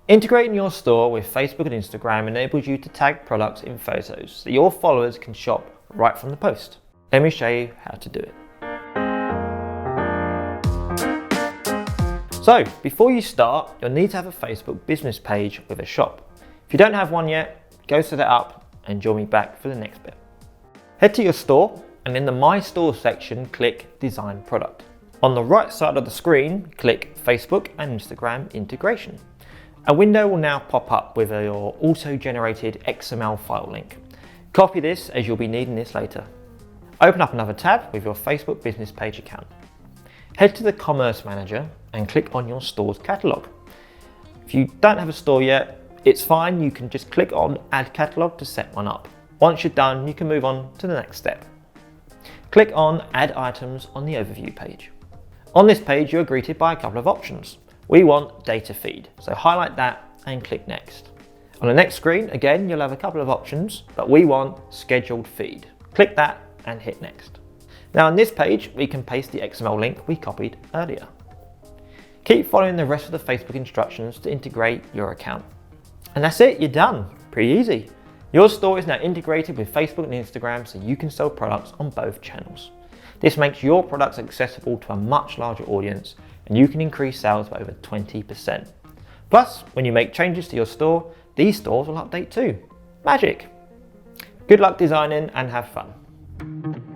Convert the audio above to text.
Integrating your store with Facebook and Instagram enables you to tag products in photos so your followers can shop right from the post. Let me show you how to do it. So, before you start, you'll need to have a Facebook business page with a shop. If you don't have one yet, go set it up and join me back for the next bit. Head to your store and in the My Store section, click Design Product. On the right side of the screen, click Facebook and Instagram integration. A window will now pop up with your auto-generated XML file link. Copy this as you'll be needing this later. Open up another tab with your Facebook business page account. Head to the Commerce Manager and click on your store's catalogue. If you don't have a store yet, it's fine, you can just click on Add Catalogue to set one up. Once you're done, you can move on to the next step. Click on Add Items on the Overview page. On this page, you're greeted by a couple of options. We want Data Feed, so highlight that and click Next. On the next screen, again, you'll have a couple of options, but we want Scheduled Feed. Click that and hit Next. Now on this page, we can paste the XML link we copied earlier. Keep following the rest of the Facebook instructions to integrate your account. And that's it, you're done. Pretty easy. Your store is now integrated with Facebook and Instagram so you can sell products on both channels. This makes your products accessible to a much larger audience and you can increase sales by over 20%. Plus, when you make changes to your store, these stores will update too. Magic! Good luck designing and have fun.